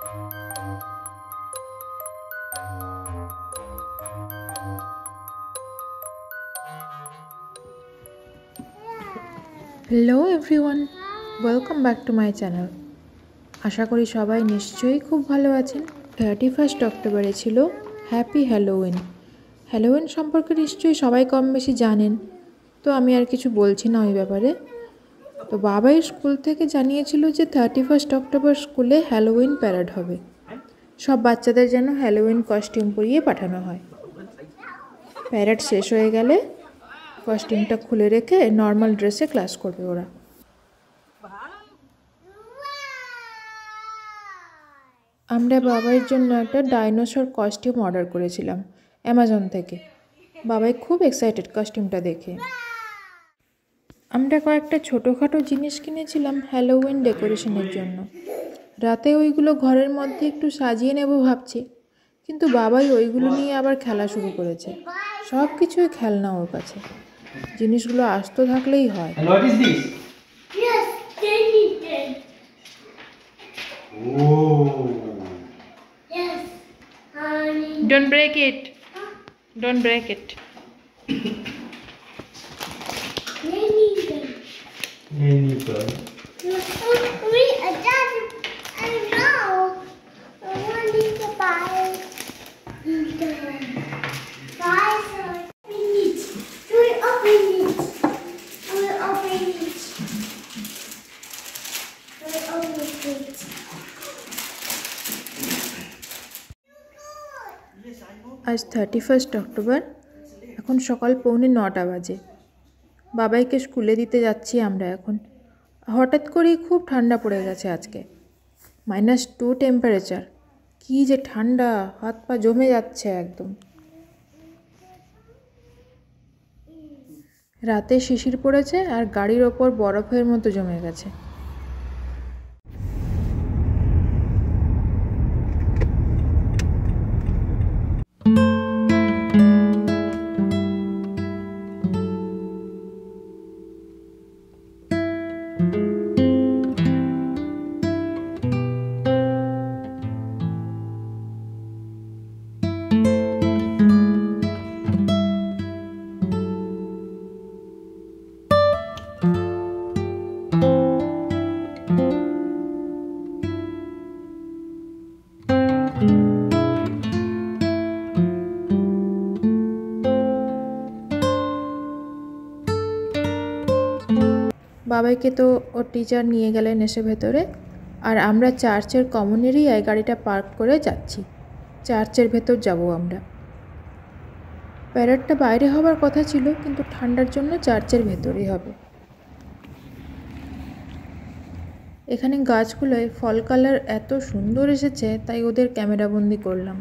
Hello everyone, welcome back to my channel. আশা করি সবাই নিশ্চয়ই খুব ভালো আছেন। 31 অক্টোবরে ছিল হ্যাপি হ্যালোউইন। হ্যালোউইন সম্পর্কে নিশ্চয়ই সবাই কম বেশি জানেন, তো আমি আর কিছু বলছি না ওই ব্যাপারে। তো বাবাই স্কুল থেকে জানিয়েছিল যে 31 অক্টোবর স্কুলে হ্যালোউইন প্যারেড হবে, সব বাচ্চাদের যেন হ্যালোউইন কস্টিউম পরিয়ে পাঠানো হয়। প্যারেড শেষ হয়ে গেলে কস্টিউমটা খুলে রেখে নর্মাল ড্রেসে ক্লাস করবে ওরা। আমরা বাবাইয়ের জন্য একটা ডাইনোসর কস্টিউম অর্ডার করেছিলাম অ্যামাজন থেকে। বাবাই খুব এক্সাইটেড কস্টিউমটা দেখে। আমরা কয়েকটা ছোটোখাটো জিনিস কিনেছিলাম হ্যালোউইন ডেকোরেশনের জন্য। রাতে ওইগুলো ঘরের মধ্যে একটু সাজিয়ে নেব ভাবছি, কিন্তু বাবাই ওইগুলো নিয়ে আবার খেলা শুরু করেছে। সব কিছুই খেলনা ওর কাছে, জিনিসগুলো আস্ত থাকলেই হয়। Don't break it. Don't break it. আজ 31 অক্টোবর, এখন সকাল 9:45 বাজে। বাবাইকে স্কুলে দিতে যাচ্ছি আমরা এখন। হঠাৎ করেই খুব ঠান্ডা পড়ে গেছে আজকে, -2 টেম্পারেচার। কী যে ঠান্ডা, হাত পা জমে যাচ্ছে একদম। রাতে শিশির পড়েছে আর গাড়ির ওপর বরফের মতো জমে গেছে। বাবাইকে তো ওর টিচার নিয়ে গেলেন এসে ভেতরে, আর আমরা চার্চের কমন এরিয়ায় গাড়িটা পার্ক করে যাচ্ছি। চার্চের ভেতর যাব আমরা। প্যারেডটা বাইরে হওয়ার কথা ছিল, কিন্তু ঠান্ডার জন্য চার্চের ভেতরেই হবে। এখানে গাছগুলোয় ফল কালার এত সুন্দর এসেছে, তাই ওদের ক্যামেরাবন্দি করলাম।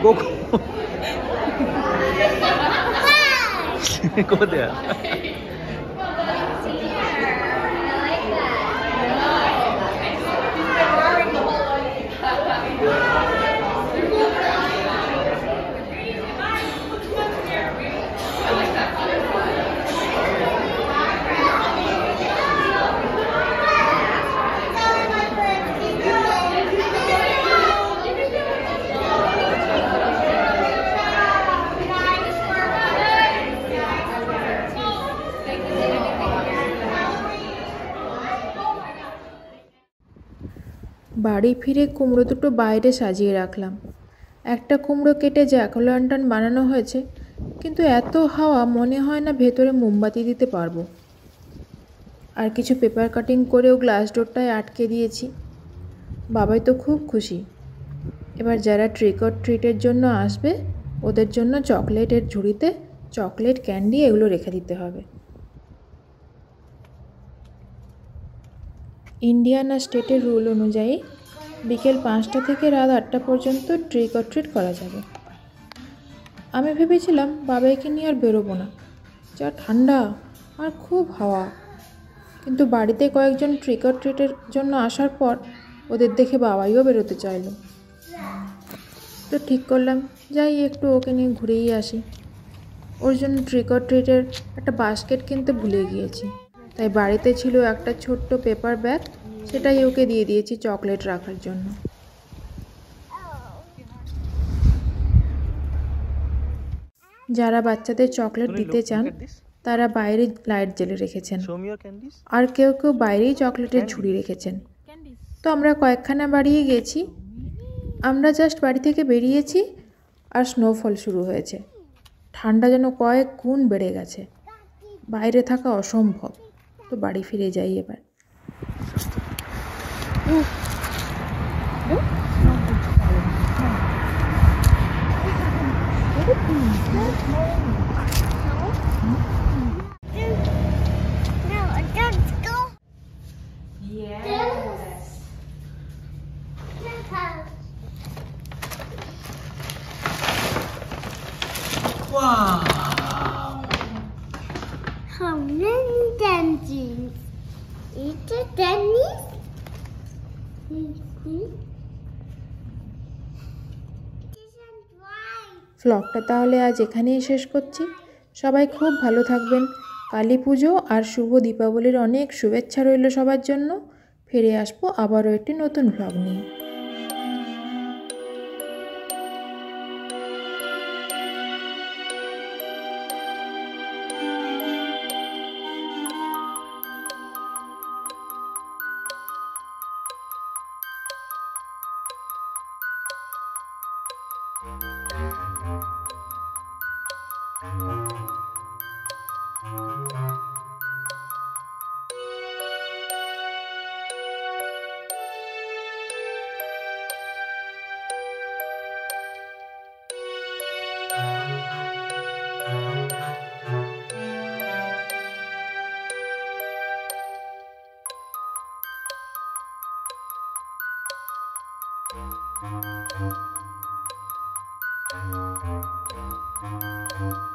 Go there. বাড়ি ফিরে কুমড়ো দুটো বাইরে সাজিয়ে রাখলাম। একটা কুমড়ো কেটে জ্যাক ও ল্যান্টার্ন বানানো হয়েছে, কিন্তু এত হাওয়া মনে হয় না ভেতরে মোমবাতি দিতে পারবো। আর কিছু পেপার কাটিং করেও গ্লাস ডোরটায় আটকে দিয়েছি। বাবাই তো খুব খুশি। এবার যারা ট্রিক অর ট্রিটের জন্য আসবে ওদের জন্য চকলেটের ঝুড়িতে চকলেট, ক্যান্ডি এগুলো রেখে দিতে হবে। ইন্ডিয়ানা স্টেটের রুল অনুযায়ী বিকেল 5টা থেকে রাত 8টা পর্যন্ত ট্রিক অর ট্রিট করা যাবে। আমি ভেবেছিলাম বাবাইকে নিয়ে আর বেরোবো না, যা ঠান্ডা আর খুব হাওয়া। কিন্তু বাড়িতে কয়েকজন ট্রিক অর ট্রিটের জন্য আসার পর ওদের দেখে বাবাইও বেরোতে চাইলো। তো ঠিক করলাম যাই একটু ওকে নিয়ে ঘুরেই আসি। ওর জন্য ট্রিক অর ট্রিটের একটা বাস্কেট কিনতে ভুলে গিয়েছি, তাই বাড়িতে ছিল একটা ছোট্ট পেপার ব্যাগ, সেটাই ওকে দিয়ে দিয়েছি চকলেট রাখার জন্য। যারা বাচ্চাদের চকলেট দিতে চান তারা বাইরে লাইট জ্বেলে রেখেছেন, আর কেউ কেউ বাইরেই চকলেটের ঝুড়ি রেখেছেন। তো আমরা কয়েকখানা বাড়িয়ে গেছি। আমরা জাস্ট বাড়ি থেকে বেরিয়েছি আর স্নোফল শুরু হয়েছে। ঠান্ডা যেন কয়েক গুণ বেড়ে গেছে, বাইরে থাকা অসম্ভব। তো বাড়ি ফিরে যাই এবার। Wow! How many tennis? It's a tennis? ব্লগটা তাহলে আজ এখানেই শেষ করছি। সবাই খুব ভালো থাকবেন। কালী পুজো আর শুভ দীপাবলির অনেক শুভেচ্ছা রইল সবার জন্য। ফিরে আসবো আবারও একটি নতুন ব্লগ নিয়ে। Thank you.